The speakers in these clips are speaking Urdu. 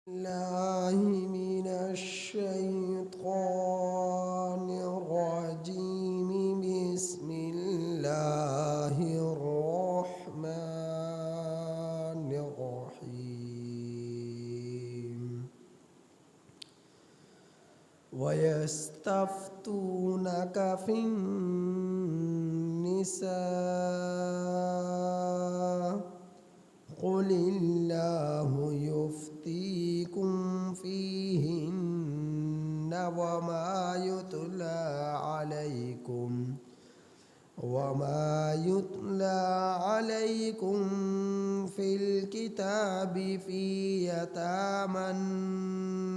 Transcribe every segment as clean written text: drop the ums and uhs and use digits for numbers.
الله من الشيطان الرجيم. بسم الله الرحمن الرحيم. ويستفتونك في النساء قل الله يفتيكم فيهن وما يتلى عليكم في الكتاب في يتامى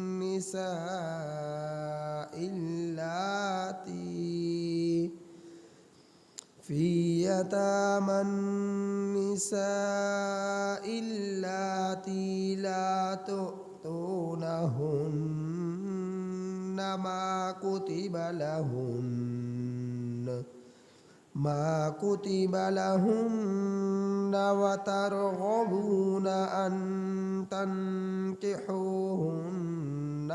النساء اللاتي لا تؤتونهن ما كتب لهن وترغبون أن تنكحوهن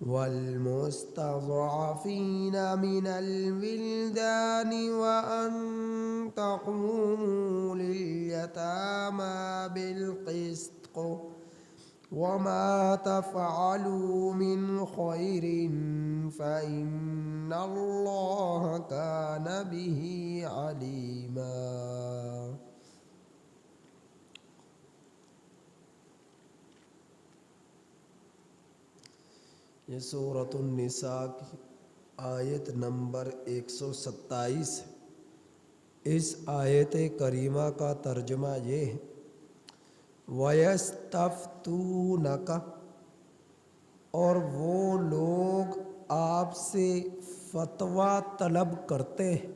والمستضعفين من الولدان وأن تقوموا لليتامى بالقسط وما تفعلوا من خير فإن الله كان به عليما. یہ سورۃ النساء کی آیت نمبر 127 ہے۔ اس آیت کریمہ کا ترجمہ یہ ہے وَيَسْتَفْتُونَكَ، اور وہ لوگ آپ سے فتویٰ طلب کرتے ہیں،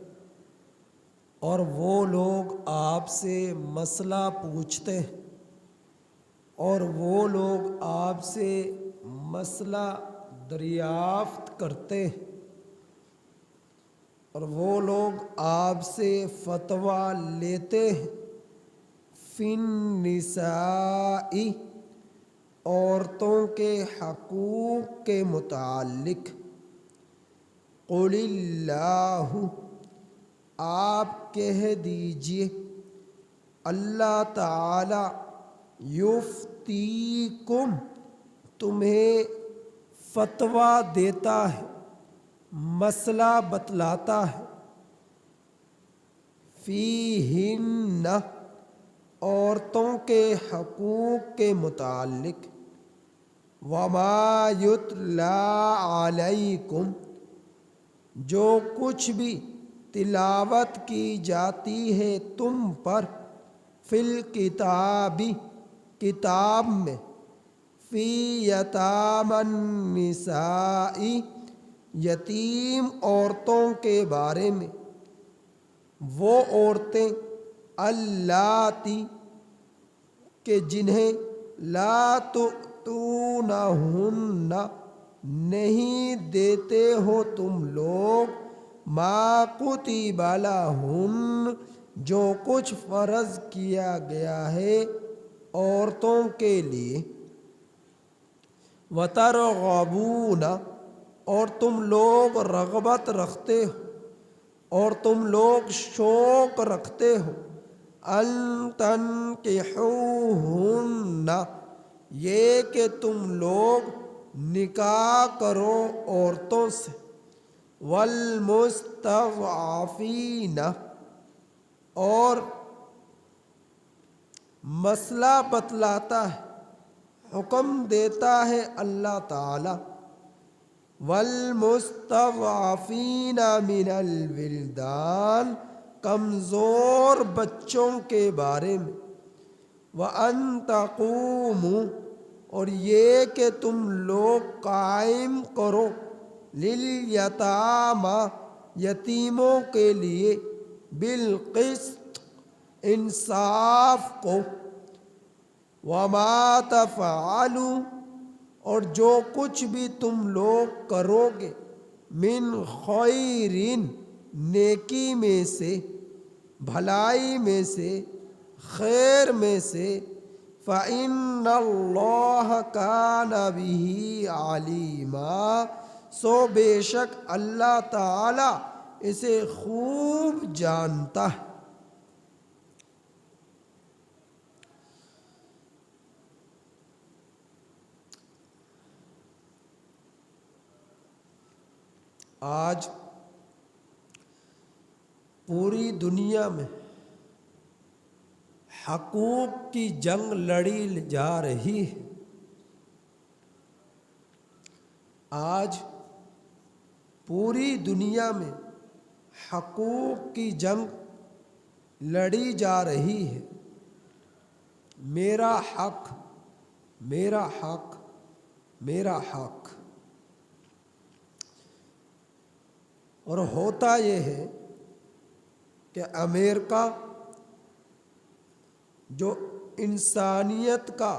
اور وہ لوگ آپ سے مسئلہ پوچھتے ہیں، اور وہ لوگ آپ سے مسئلہ دریافت کرتے ہیں، اور وہ لوگ آپ سے فتویٰ لیتے ہیں فی النساء، عورتوں کے حقوق کے متعلق۔ قل اللہ، آپ کہہ دیجئے اللہ تعالی یفتیکم، تمہیں فتویٰ دیتا ہے، مسئلہ بتلاتا ہے، فیہن، عورتوں کے حقوق کے متعلق، وما یتلی علیکم، جو کچھ بھی تلاوت کی جاتی ہے تم پر، فی الکتاب، کتاب میں، فی یتامی النساء، یتیم عورتوں کے بارے میں، وہ عورتیں اللاتی کہ جنہیں لا تؤتونہن، نہیں دیتے ہو تم لوگ، ما کتب لہن، جو کچھ فرض کیا گیا ہے عورتوں کے لیے، وترغبون، اور تم لوگ رغبت رکھتے ہو اور تم لوگ شوق رکھتے ہو، ان تنکحوہن، یہ کہ تم لوگ نکاح کرو عورتوں سے، والمستضعفین، اور مسئلہ بتلاتا ہے، حکم دیتا ہے اللہ تعالی، والمستضعفین من الولدان، کمزور بچوں کے بارے میں، وَأَن تَقُومُوا، اور یہ کہ تم لوگ قائم کرو، لِلْيَتَامَى، یتیموں کے لیے، بالقسط، انصاف کو، وَمَا تَفْعَلُوا، اور جو کچھ بھی تم لوگ کرو گے، من خیرٍ، نیکی میں سے، بھلائی میں سے، خیر میں سے فَإِنَّ اللَّهَ كَانَ بِهِ عَلِيمًا، سو بے شک اللہ تعالی اسے خوب جانتا ہے۔ آج پوری دنیا میں حقوق کی جنگ لڑی جا رہی ہے۔ آج پوری دنیا میں حقوق کی جنگ لڑی جا رہی ہے۔ میرا حق، میرا حق، میرا حق۔ اور ہوتا یہ ہے کہ امریکہ جو انسانیت کا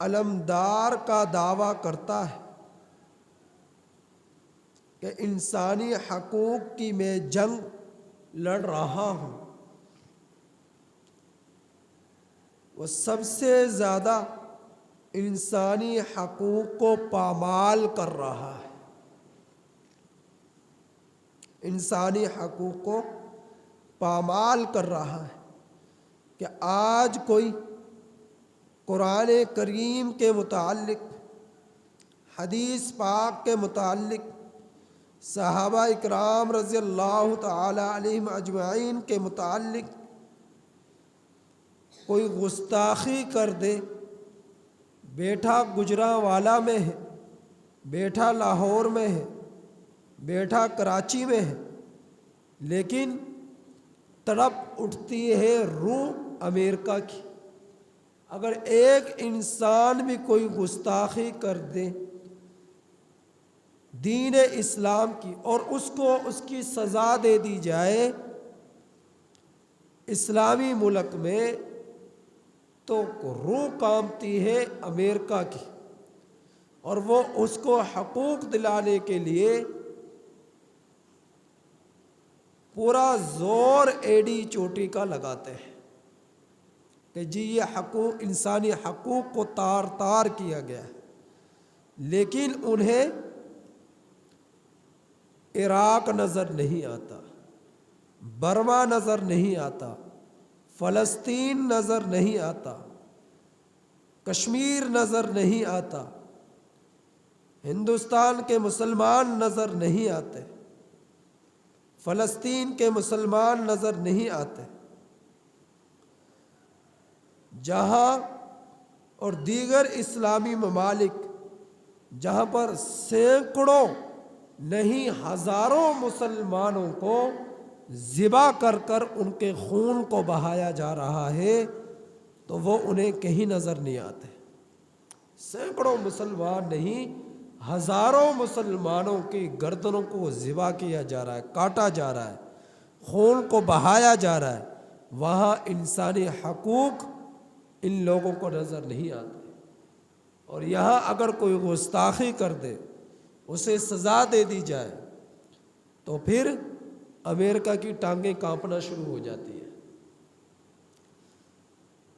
علمدار کا دعویٰ کرتا ہے کہ انسانی حقوق کی میں جنگ لڑ رہا ہوں، وہ سب سے زیادہ انسانی حقوق کو پامال کر رہا ہے۔ انسانی حقوق کو پامال کر رہا ہے کہ آج کوئی قرآن کریم کے متعلق، حدیث پاک کے متعلق، صحابہ اکرام رضی اللہ تعالی علیہم اجمعین کے متعلق کوئی گستاخی کر دے، بیٹھا گجرانوالہ میں ہے، بیٹھا لاہور میں ہے، بیٹھا کراچی میں ہے، لیکن تڑپ اٹھتی ہے روح امریکہ کی۔ اگر ایک انسان بھی کوئی گستاخی کر دے دین اسلام کی اور اس کو اس کی سزا دے دی جائے اسلامی ملک میں، تو روح کانپتی ہے امریکہ کی، اور وہ اس کو حقوق دلانے کے لیے پورا زور ایڈی چوٹی کا لگاتے ہیں کہ جی یہ حقوق، انسانی حقوق کو تار تار کیا گیا ہے۔ لیکن انہیں عراق نظر نہیں آتا، برما نظر نہیں آتا، فلسطین نظر نہیں آتا، کشمیر نظر نہیں آتا، ہندوستان کے مسلمان نظر نہیں آتے، فلسطین کے مسلمان نظر نہیں آتے۔ جہاں اور دیگر اسلامی ممالک جہاں پر سینکڑوں نہیں ہزاروں مسلمانوں کو ذبح کر کر ان کے خون کو بہایا جا رہا ہے، تو وہ انہیں کہیں نظر نہیں آتے۔ سینکڑوں مسلمان نہیں، ہزاروں مسلمانوں کی گردنوں کو ذبح کیا جا رہا ہے، کاٹا جا رہا ہے، خون کو بہایا جا رہا ہے، وہاں انسانی حقوق ان لوگوں کو نظر نہیں آتے۔ اور یہاں اگر کوئی گستاخی کر دے، اسے سزا دے دی جائے، تو پھر امریکہ کی ٹانگیں کانپنا شروع ہو جاتی ہے،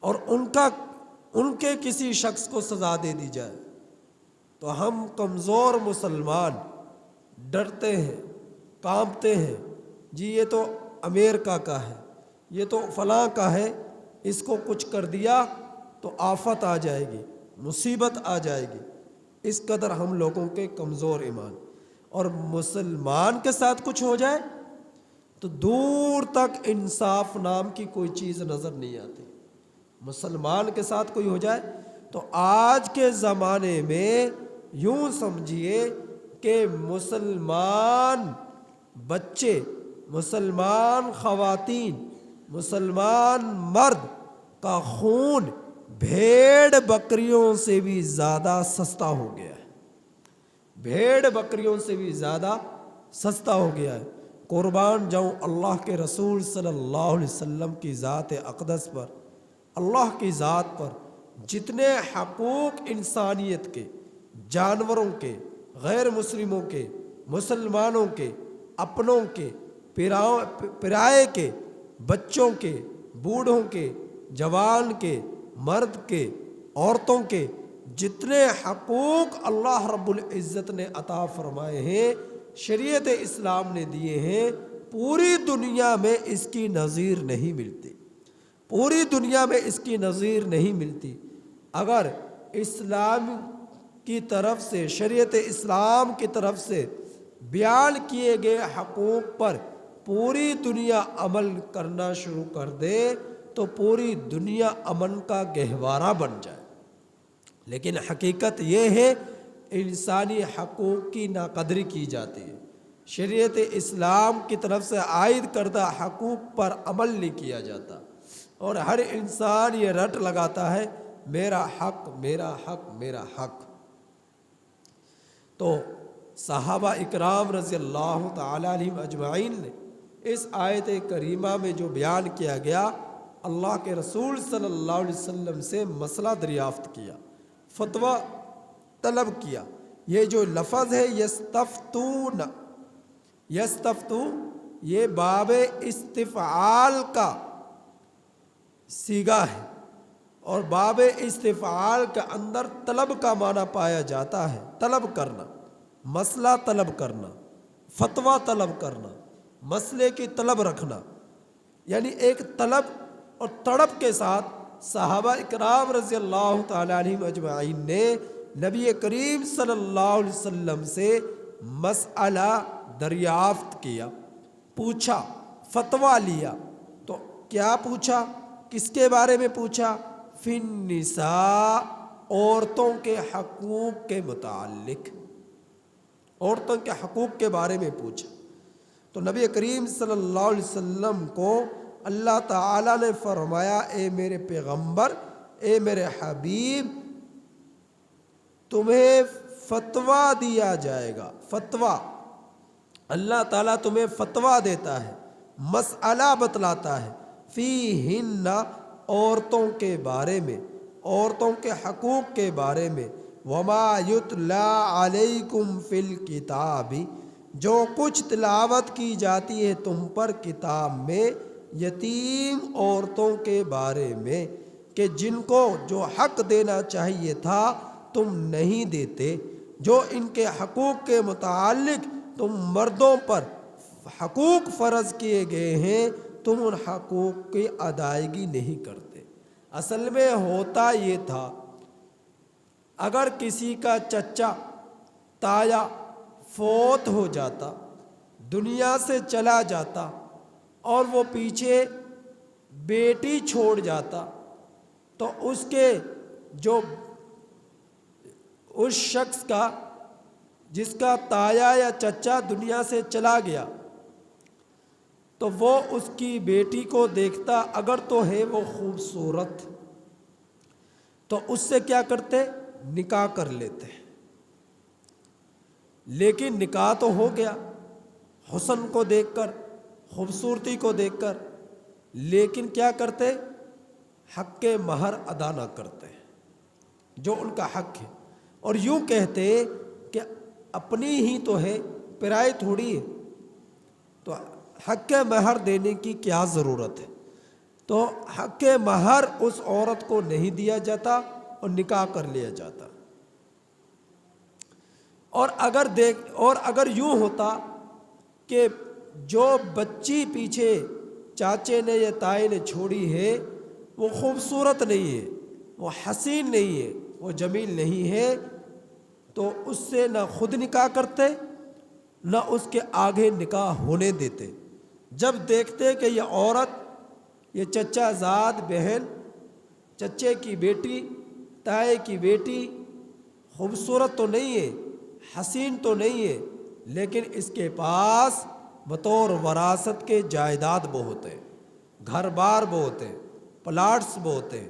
اور ان کے کسی شخص کو سزا دے دی جائے تو ہم کمزور مسلمان ڈرتے ہیں، کانپتے ہیں، جی یہ تو امریکہ کا ہے، یہ تو فلاں کا ہے، اس کو کچھ کر دیا تو آفت آ جائے گی، مصیبت آ جائے گی۔ اس قدر ہم لوگوں کے کمزور ایمان، اور مسلمان کے ساتھ کچھ ہو جائے تو دور تک انصاف نام کی کوئی چیز نظر نہیں آتی۔ مسلمان کے ساتھ کوئی ہو جائے تو آج کے زمانے میں یوں سمجھیے کہ مسلمان بچے، مسلمان خواتین، مسلمان مرد کا خون بھیڑ بکریوں سے بھی زیادہ سستا ہو گیا ہے، بھیڑ بکریوں سے بھی زیادہ سستا ہو گیا ہے۔ قربان جاؤں اللہ کے رسول صلی اللہ علیہ وسلم کی ذات اقدس پر، اللہ کی ذات پر جتنے حقوق انسانیت کے، جانوروں کے، غیر مسلموں کے، مسلمانوں کے، اپنوں کے، پرائے کے، بچوں کے، بوڑھوں کے، جوان کے، مرد کے، عورتوں کے جتنے حقوق اللہ رب العزت نے عطا فرمائے ہیں، شریعت اسلام نے دیے ہیں، پوری دنیا میں اس کی نظیر نہیں ملتی، پوری دنیا میں اس کی نظیر نہیں ملتی۔ اگر اسلام کی طرف سے، شریعت اسلام کی طرف سے بیان کیے گئے حقوق پر پوری دنیا عمل کرنا شروع کر دے تو پوری دنیا امن کا گہوارہ بن جائے، لیکن حقیقت یہ ہے انسانی حقوق کی ناقدری کی جاتی ہے، شریعت اسلام کی طرف سے عائد کردہ حقوق پر عمل نہیں کیا جاتا، اور ہر انسان یہ رٹ لگاتا ہے میرا حق میرا حق میرا حق۔ تو صحابہ اکرام رضی اللہ تعالی عنہم اجمعین نے اس آیت کریمہ میں جو بیان کیا گیا، اللہ کے رسول صلی اللہ علیہ وسلم سے مسئلہ دریافت کیا، فتویٰ طلب کیا۔ یہ جو لفظ ہے یستفتون، یستفتو یہ باب استفعال کا صیغہ ہے، اور باب استفعال کے اندر طلب کا معنی پایا جاتا ہے، طلب کرنا، مسئلہ طلب کرنا، فتویٰ طلب کرنا، مسئلے کی طلب رکھنا، یعنی ایک طلب اور تڑپ کے ساتھ صحابہ اکرام رضی اللہ تعالی عنہم اجمعین نے نبی کریم صلی اللہ علیہ وسلم سے مسئلہ دریافت کیا، پوچھا، فتویٰ لیا۔ تو کیا پوچھا، کس کے بارے میں پوچھا؟ فی النساء، عورتوں کے حقوق کے متعلق، عورتوں کے حقوق کے بارے میں پوچھا۔ تو نبی کریم صلی اللہ علیہ وسلم کو اللہ تعالیٰ نے فرمایا، اے میرے پیغمبر، اے میرے حبیب، تمہیں فتویٰ دیا جائے گا، فتویٰ، اللہ تعالیٰ تمہیں فتویٰ دیتا ہے، مسئلہ بتلاتا ہے، فیہن، عورتوں کے بارے میں، عورتوں کے حقوق کے بارے میں، وما یتلی علیکم فی الکتاب، جو کچھ تلاوت کی جاتی ہے تم پر کتاب میں، یتیم عورتوں کے بارے میں، کہ جن کو جو حق دینا چاہیے تھا تم نہیں دیتے، جو ان کے حقوق کے متعلق تم مردوں پر حقوق فرض کیے گئے ہیں تم ان حقوق کی ادائیگی نہیں کرتے۔ اصل میں ہوتا یہ تھا، اگر کسی کا چچا تایا فوت ہو جاتا، دنیا سے چلا جاتا، اور وہ پیچھے بیٹی چھوڑ جاتا، تو اس کے جو اس شخص کا جس کا تایا یا چچا دنیا سے چلا گیا، تو وہ اس کی بیٹی کو دیکھتا، اگر تو ہے وہ خوبصورت، تو اس سے کیا کرتے؟ نکاح کر لیتے۔ لیکن نکاح تو ہو گیا حسن کو دیکھ کر، خوبصورتی کو دیکھ کر، لیکن کیا کرتے؟ حق مہر ادا نہ کرتے جو ان کا حق ہے، اور یوں کہتے کہ اپنی ہی تو ہے، پرائی تھوڑی ہے، تو حق مہر دینے کی کیا ضرورت ہے؟ تو حق مہر اس عورت کو نہیں دیا جاتا اور نکاح کر لیا جاتا۔ اور اگر یوں ہوتا کہ جو بچی پیچھے چاچے نے یا تائی نے چھوڑی ہے وہ خوبصورت نہیں ہے، وہ حسین نہیں ہے، وہ جمیل نہیں ہے، تو اس سے نہ خود نکاح کرتے نہ اس کے آگے نکاح ہونے دیتے۔ جب دیکھتے کہ یہ عورت، یہ چچا زاد بہن، چچے کی بیٹی، تائے کی بیٹی خوبصورت تو نہیں ہے، حسین تو نہیں ہے، لیکن اس کے پاس بطور وراثت کے جائیداد بہت ہے، گھر بار بہت ہے، پلاٹس بہت ہے،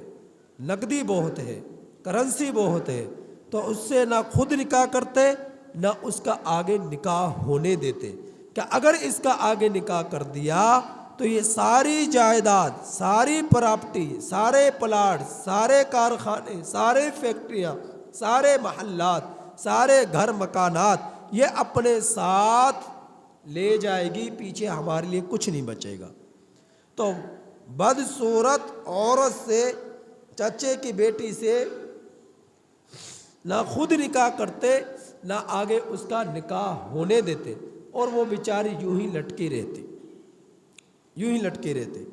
نقدی بہت ہے، کرنسی بہت ہے، تو اس سے نہ خود نکاح کرتے نہ اس کا آگے نکاح ہونے دیتے، کہ اگر اس کا آگے نکاح کر دیا تو یہ ساری جائیداد، ساری پراپرٹی، سارے پلاٹ، سارے کارخانے، سارے فیکٹریاں، سارے محلات، سارے گھر مکانات یہ اپنے ساتھ لے جائے گی، پیچھے ہمارے لیے کچھ نہیں بچے گا۔ تو بدصورت عورت سے، چچے کی بیٹی سے نہ خود نکاح کرتے نہ آگے اس کا نکاح ہونے دیتے، اور وہ بیچاری یوں ہی لٹکی رہتی۔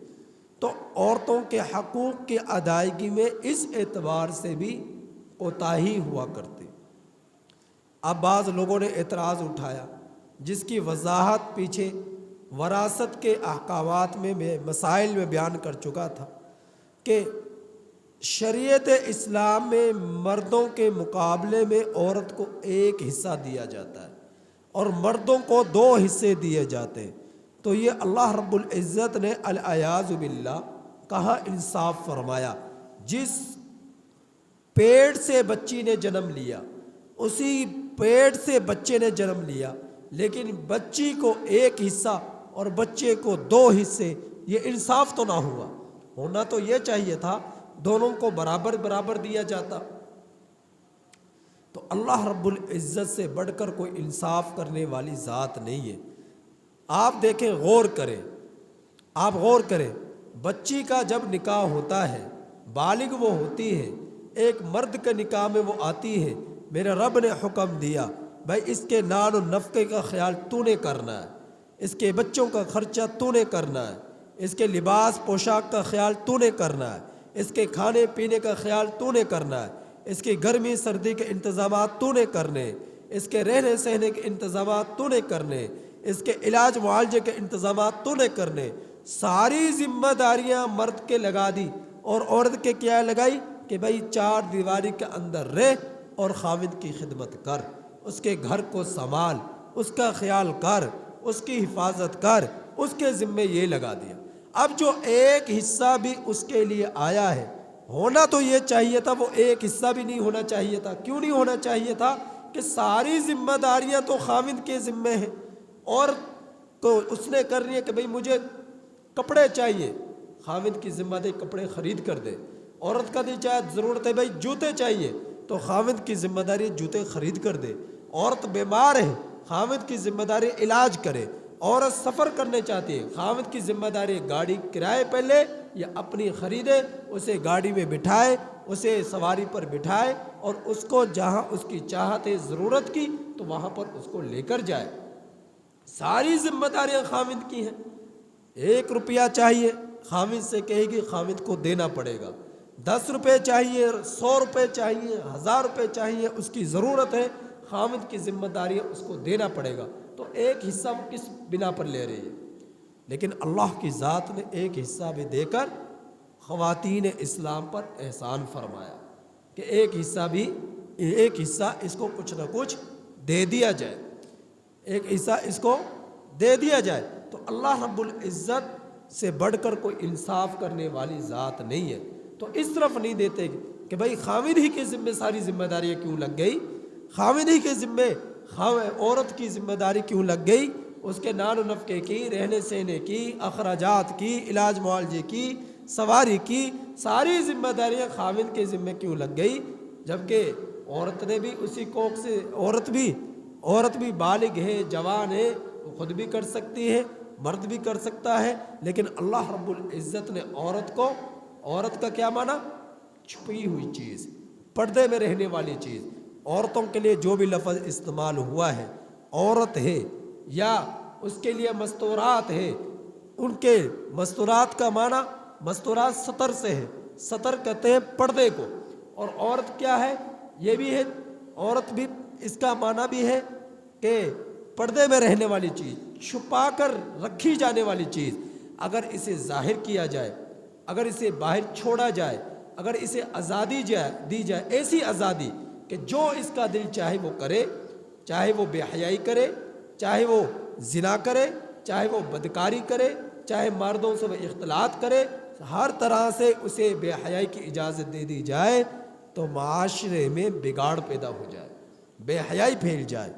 تو عورتوں کے حقوق کی ادائیگی میں اس اعتبار سے بھی کوتاہی ہوا کرتی۔ اب بعض لوگوں نے اعتراض اٹھایا، جس کی وضاحت پیچھے وراثت کے احکامات میں مسائل میں بیان کر چکا تھا، کہ شریعت اسلام میں مردوں کے مقابلے میں عورت کو ایک حصہ دیا جاتا ہے اور مردوں کو 2 حصے دیے جاتے ہیں۔ تو یہ اللہ رب العزت نے العیاذ باللہ کہاں انصاف فرمایا؟ جس پیٹ سے بچی نے جنم لیا، اسی پیٹ سے بچے نے جنم لیا، لیکن بچی کو 1 حصہ اور بچے کو 2 حصے، یہ انصاف تو نہ ہوا۔ ہونا تو یہ چاہیے تھا دونوں کو برابر برابر دیا جاتا۔ تو اللہ رب العزت سے بڑھ کر کوئی انصاف کرنے والی ذات نہیں ہے۔ آپ دیکھیں، غور کریں، بچی کا جب نکاح ہوتا ہے، بالغ وہ ہوتی ہے، ایک مرد کے نکاح میں وہ آتی ہے، میرے رب نے حکم دیا بھائی اس کے نان و نفقے کا خیال تو نے کرنا ہے، اس کے بچوں کا خرچہ تو نے کرنا ہے، اس کے لباس پوشاک کا خیال تو نے کرنا ہے، اس کے کھانے پینے کا خیال تو نے کرنا ہے، اس کی گرمی سردی کے انتظامات تو نے کرنے، اس کے رہنے سہنے کے انتظامات تو نے کرنے، اس کے علاج معالجے کے انتظامات تو نے کرنے۔ ساری ذمہ داریاں مرد کے لگا دی، اور عورت کے کیا لگائی کہ بھائی 4 دیواری کے اندر رہ اور خاوند کی خدمت کر، اس کے گھر کو سنبھال، اس کا خیال کر، اس کی حفاظت کر، اس کے ذمے یہ لگا دیا۔ اب جو 1 حصہ بھی اس کے لیے آیا ہے، ہونا تو یہ چاہیے تھا وہ 1 حصہ بھی نہیں ہونا چاہیے تھا۔ کیوں نہیں ہونا چاہیے تھا؟ کہ ساری ذمہ داریاں تو خاوند کے ذمے ہیں، اور تو اس نے کرنی ہے کہ بھئی مجھے کپڑے چاہیے، خاوند کی ذمہ داری کپڑے خرید کر دے۔ عورت کا بھی چاہے ضرورت ہے بھئی جوتے چاہیے، تو خاوند کی ذمہ داری جوتے خرید کر دے۔ عورت بیمار ہے، خاوند کی ذمہ داری علاج کرے۔ عورت سفر کرنے چاہتی ہے، خاوند کی ذمہ داری گاڑی کرائے پہ لے یا اپنی خریدے، اسے گاڑی میں بٹھائے، اسے سواری پر بٹھائے، اور اس کو جہاں اس کی چاہت ہے ضرورت کی تو وہاں پر اس کو لے کر جائے۔ ساری ذمہ داریاں خاوند کی ہیں۔ 1 روپیہ چاہیے، خاوند سے کہے گی خاوند کو دینا پڑے گا۔ 10 روپے چاہیے، 100 روپے چاہیے، 1000 روپے چاہیے، اس کی ضرورت ہے، خاوند کی ذمہ داری اس کو دینا پڑے گا۔ تو 1 حصہ وہ کس بنا پر لے رہی ہے؟ لیکن اللہ کی ذات نے 1 حصہ بھی دے کر خواتین اسلام پر احسان فرمایا کہ 1 حصہ اس کو کچھ نہ کچھ دے دیا جائے، 1 حصہ اس کو دے دیا جائے۔ تو اللہ رب العزت سے بڑھ کر کوئی انصاف کرنے والی ذات نہیں ہے۔ تو اس طرف نہیں دیتے کہ بھائی خاوند ہی کے ذمے ساری ذمہ داریاں کیوں لگ گئی، خاوند ہی کے ذمے عورت کی ذمہ داری کیوں لگ گئی، اس کے نان و نفقے کی، رہنے سہنے کی، اخراجات کی، علاج معالجے کی، سواری کی، ساری ذمہ داریاں خاوند کے ذمے کیوں لگ گئی؟ جبکہ عورت نے بھی اسی کوکھ سے، عورت بھی بالغ ہے، جوان ہے، وہ خود بھی کر سکتی ہے، مرد بھی کر سکتا ہے۔ لیکن اللہ رب العزت نے عورت کا کیا مانا؟ چھپی ہوئی چیز، پردے میں رہنے والی چیز۔ عورتوں کے لیے جو بھی لفظ استعمال ہوا ہے، عورت ہے یا اس کے لیے مستورات ہے، ان کے مستورات کا معنی، مستورات سطر سے ہے، سطر کہتے ہیں پردے کو، اور عورت کیا ہے؟ یہ بھی ہے، عورت بھی اس کا معنی بھی ہے کہ پردے میں رہنے والی چیز، چھپا کر رکھی جانے والی چیز۔ اگر اسے ظاہر کیا جائے، اگر اسے باہر چھوڑا جائے، اگر اسے آزادی دی جائے، ایسی آزادی کہ جو اس کا دل چاہے وہ کرے، چاہے وہ بے حیائی کرے، چاہے وہ زنا کرے، چاہے وہ بدکاری کرے، چاہے مردوں سے وہ اختلاط کرے، ہر طرح سے اسے بے حیائی کی اجازت دے دی جائے، تو معاشرے میں بگاڑ پیدا ہو جائے، بے حیائی پھیل جائے،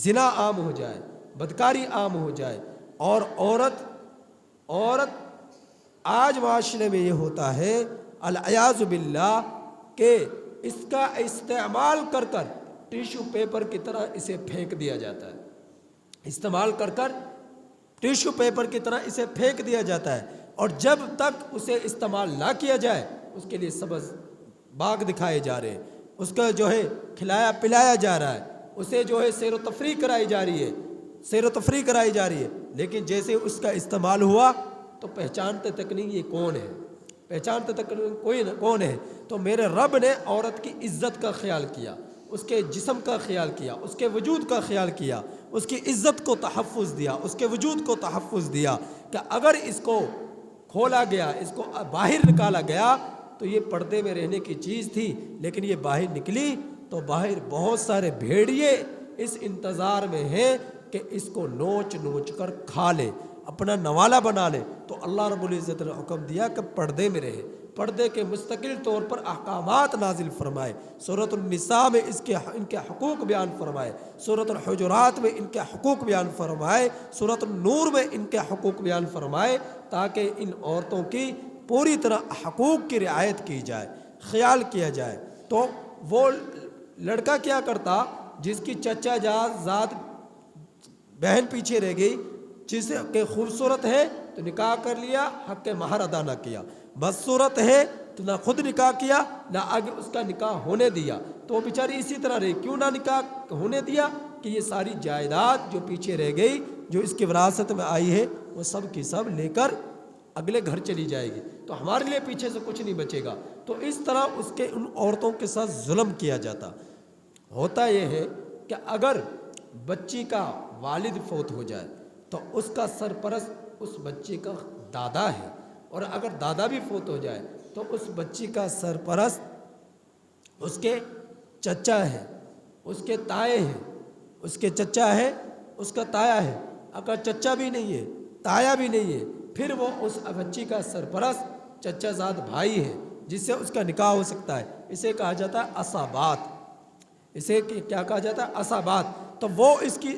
زنا عام ہو جائے، بدکاری عام ہو جائے۔ اور عورت آج معاشرے میں یہ ہوتا ہے العیاذ باللہ کہ اس کا استعمال کر ٹیشو پیپر کی طرح اسے پھینک دیا جاتا ہے، استعمال کر ٹیشو پیپر کی طرح اسے پھینک دیا جاتا ہے، اور جب تک اسے استعمال نہ کیا جائے اس کے لیے سبز باغ دکھائے جا رہے ہیں، اس کا جو ہے کھلایا پلایا جا رہا ہے، اسے جو ہے سیر و تفریح کرائی جا رہی ہے، سیر و تفریح کرائی جا رہی ہے، لیکن جیسے اس کا استعمال ہوا تو پہچانتے تک نہیں یہ کون ہے، پہچانتے تک کوئی کون ہے۔ تو میرے رب نے عورت کی عزت کا خیال کیا، اس کے جسم کا خیال کیا، اس کے وجود کا خیال کیا، اس کی عزت کو تحفظ دیا، اس کے وجود کو تحفظ دیا کہ اگر اس کو کھولا گیا، اس کو باہر نکالا گیا تو یہ پردے میں رہنے کی چیز تھی، لیکن یہ باہر نکلی تو باہر بہت سارے بھیڑیے اس انتظار میں ہیں کہ اس کو نوچ نوچ کر کھا لے، اپنا نوالا بنا لے۔ تو اللہ رب العزت نے حکم دیا کہ پردے میں رہے، پردے کے مستقل طور پر احکامات نازل فرمائے۔ سورۃ النساء میں ان کے حقوق بیان فرمائے، سورۃ الحجرات میں ان کے حقوق بیان فرمائے، سورۃ النور میں ان کے حقوق بیان فرمائے، تاکہ ان عورتوں کی پوری طرح حقوق کی رعایت کی جائے، خیال کیا جائے۔ تو وہ لڑکا کیا کرتا جس کی چچا زاد بہن پیچھے رہ گئی، جس کے خوبصورت ہے تو نکاح کر لیا، حق مہر ادا نہ کیا، بدصورت ہے تو نہ خود نکاح کیا نہ آگے اس کا نکاح ہونے دیا، تو وہ بیچاری اسی طرح رہی۔ کیوں نہ نکاح ہونے دیا؟ کہ یہ ساری جائیداد جو پیچھے رہ گئی، جو اس کی وراثت میں آئی ہے، وہ سب کی سب لے کر اگلے گھر چلی جائے گی، تو ہمارے لیے پیچھے سے کچھ نہیں بچے گا۔ تو اس طرح اس کے ان عورتوں کے ساتھ ظلم کیا جاتا۔ ہوتا یہ ہے کہ اگر بچی کا والد فوت ہو جائے تو اس کا سرپرست اس بچی کا دادا ہے، اور اگر دادا بھی فوت ہو جائے تو اس بچی کا سرپرست اس کے چچا ہے، اس کے تائے ہیں، اس کے چچا ہے، اس کا تایا ہے۔ اگر چچا بھی نہیں ہے، تایا بھی نہیں ہے، پھر وہ اس بچی کا سرپرست چچا زاد بھائی ہے، جس سے اس کا نکاح ہو سکتا ہے۔ اسے کہا جاتا ہے عصبات، اسے کیا کہا جاتا ہے؟ عصبات۔ تو وہ اس کی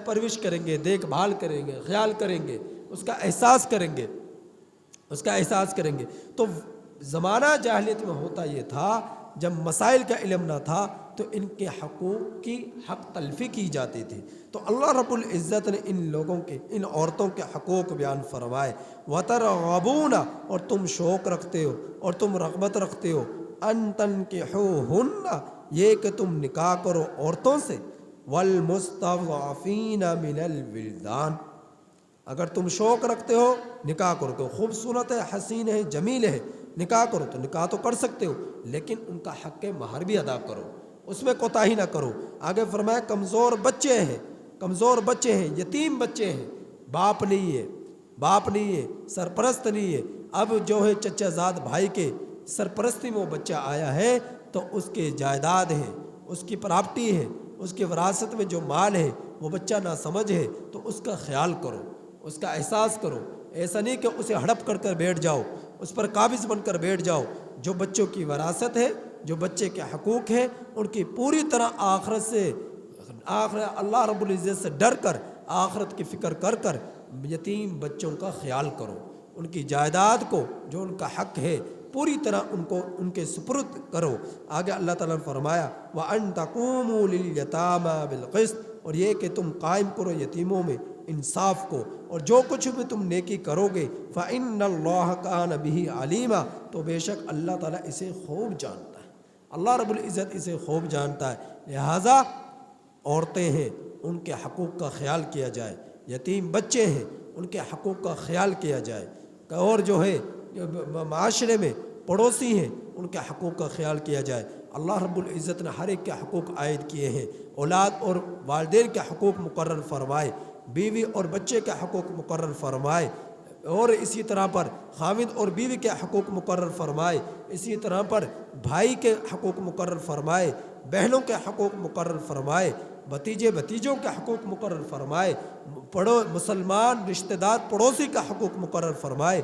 پرورش کریں گے، دیکھ بھال کریں گے، خیال کریں گے، اس کا احساس کریں گے، اس کا احساس کریں گے۔ تو زمانہ جاہلیت میں ہوتا یہ تھا، جب مسائل کا علم نہ تھا تو ان کے حقوق کی حق تلفی کی جاتی تھی۔ تو اللہ رب العزت نے ان لوگوں کے، ان عورتوں کے حقوق بیان فرمائے۔ وَتَرْغَبُونَ، اور تم شوق رکھتے ہو اور تم رغبت رکھتے ہو، أَن تَنكِحُوهُنَّ، یہ کہ تم نکاح کرو عورتوں سے، وَالْمُسْتَضْعَفِينَ مِنَ الْوِلْدَانِ، اگر تم شوق رکھتے ہو نکاح کرو، کہ خوبصورت ہے، حسین ہے، جمیل ہے، نکاح کرو، تو نکاح تو کر سکتے ہو، لیکن ان کا حق مہر بھی ادا کرو، اس میں کوتاہی نہ کرو۔ آگے فرمایا کمزور بچے ہیں، کمزور بچے ہیں، یتیم بچے ہیں، باپ نہیں ہے، باپ نہیں ہے، سرپرست نہیں ہے۔ اب جو ہے چچا زاد بھائی کے سرپرستی میں وہ بچہ آیا ہے تو اس کے جائیداد ہے، اس کی پراپرٹی ہے، اس کی وراثت میں جو مال ہے، وہ بچہ نہ سمجھ ہے تو اس کا خیال کرو، اس کا احساس کرو۔ ایسا نہیں کہ اسے ہڑپ کر کر بیٹھ جاؤ، اس پر قابض بن کر بیٹھ جاؤ۔ جو بچوں کی وراثت ہے، جو بچے کے حقوق ہیں، ان کی پوری طرح آخرت سے، اللہ رب العزت سے ڈر کر، آخرت کی فکر کر کر یتیم بچوں کا خیال کرو، ان کی جائیداد کو، جو ان کا حق ہے، پوری طرح ان کو ان کے سپرد کرو۔ آگے اللہ تعالیٰ نے فرمایا وَأَن تَقُومُوا لِلْيَتَامَى بِالْقِسْطِ، اور یہ کہ تم قائم کرو یتیموں میں انصاف کو، اور جو کچھ بھی تم نیکی کرو گے فَإِنَّ اللَّهَ كَانَ بِهِ عَلِيمًا، تو بے شک اللہ تعالیٰ اسے خوب جانتا ہے، اللہ رب العزت اسے خوب جانتا ہے۔ لہٰذا عورتیں ہیں، ان کے حقوق کا خیال کیا جائے، یتیم بچے ہیں، ان کے حقوق کا خیال کیا جائے، اور جو ہے معاشرے میں پڑوسی ہیں، ان کے حقوق کا خیال کیا جائے۔ اللہ رب العزت نے ہر ایک کے حقوق عائد کیے ہیں، اولاد اور والدین کے حقوق مقرر فرمائے، بیوی اور بچے کے حقوق مقرر فرمائے، اور اسی طرح پر خاوند اور بیوی کے حقوق مقرر فرمائے، اسی طرح پر بھائی کے حقوق مقرر فرمائے، بہنوں کے حقوق مقرر فرمائے، بھتیجے بھتیجوں کے حقوق مقرر فرمائے، مسلمان رشتہ دار پڑوسی کا حقوق مقرر فرمائے،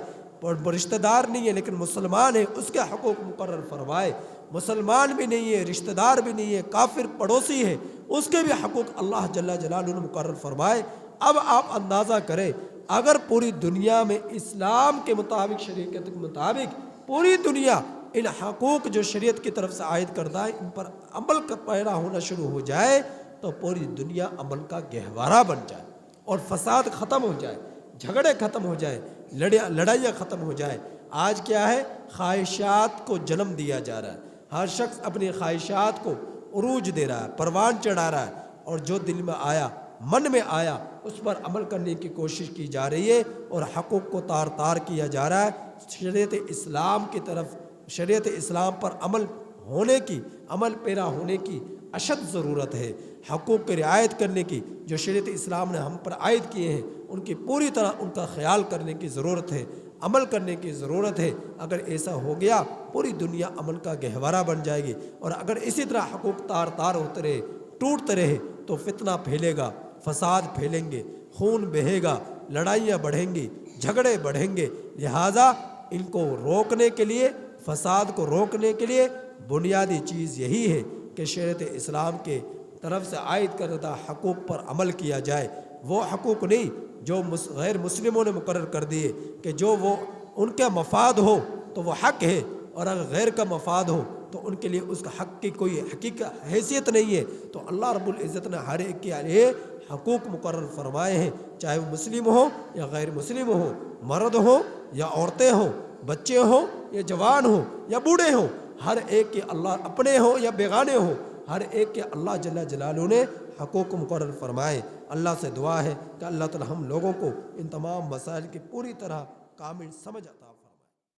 رشتہ دار نہیں ہے لیکن مسلمان ہے اس کے حقوق مقرر فرمائے، مسلمان بھی نہیں ہے، رشتہ دار بھی نہیں ہے، کافر پڑوسی ہے، اس کے بھی حقوق اللہ جل جلالہ نے مقرر فرمائے۔ اب آپ اندازہ کریں، اگر پوری دنیا میں اسلام کے مطابق، شریعت کے مطابق پوری دنیا ان حقوق جو شریعت کی طرف سے عائد کردہ ہے ان پر عمل کا پیرا ہونا شروع ہو جائے تو پوری دنیا امن کا گہوارہ بن جائے، اور فساد ختم ہو جائے، جھگڑے ختم ہو جائے، لڑائیاں ختم ہو جائیں۔ آج کیا ہے؟ خواہشات کو جنم دیا جا رہا ہے، ہر شخص اپنی خواہشات کو عروج دے رہا ہے، پروان چڑھا رہا ہے، اور جو دل میں آیا، من میں آیا، اس پر عمل کرنے کی کوشش کی جا رہی ہے، اور حقوق کو تار تار کیا جا رہا ہے۔ شریعت اسلام کی طرف، شریعت اسلام پر عمل پیرا ہونے کی اشد ضرورت ہے۔ حقوق کی رعایت کرنے کی جو شریعت اسلام نے ہم پر عائد کیے ہیں، ان کی پوری طرح ان کا خیال کرنے کی ضرورت ہے، عمل کرنے کی ضرورت ہے۔ اگر ایسا ہو گیا پوری دنیا امن کا گہوارہ بن جائے گی، اور اگر اسی طرح حقوق تار تار ہوتے رہے، ٹوٹتے رہے، تو فتنہ پھیلے گا، فساد پھیلیں گے، خون بہے گا، لڑائیاں بڑھیں گی، جھگڑے بڑھیں گے۔ لہٰذا ان کو روکنے کے لیے، فساد کو روکنے کے لیے بنیادی چیز یہی ہے کہ شریعت اسلام کے طرف سے عائد کردہ حقوق پر عمل کیا جائے۔ وہ حقوق نہیں جو غیر مسلموں نے مقرر کر دیے کہ جو وہ ان کا مفاد ہو تو وہ حق ہے، اور اگر غیر کا مفاد ہو تو ان کے لیے اس کا حق کی کوئی حقیقت حیثیت نہیں ہے۔ تو اللہ رب العزت نے ہر ایک کے لیے حقوق مقرر فرمائے ہیں، چاہے وہ مسلم ہو یا غیر مسلم ہو، مرد ہو یا عورتیں ہوں، بچے ہوں یا جوان ہوں یا بوڑھے ہوں، ہر ایک کے اللہ اپنے ہوں یا بیگانے ہوں، ہر ایک کے اللہ جل جلالہ نے حقوق مقرر فرمائے۔ اللہ سے دعا ہے کہ اللہ تعالی ہم لوگوں کو ان تمام مسائل کی پوری طرح کامل سمجھ عطا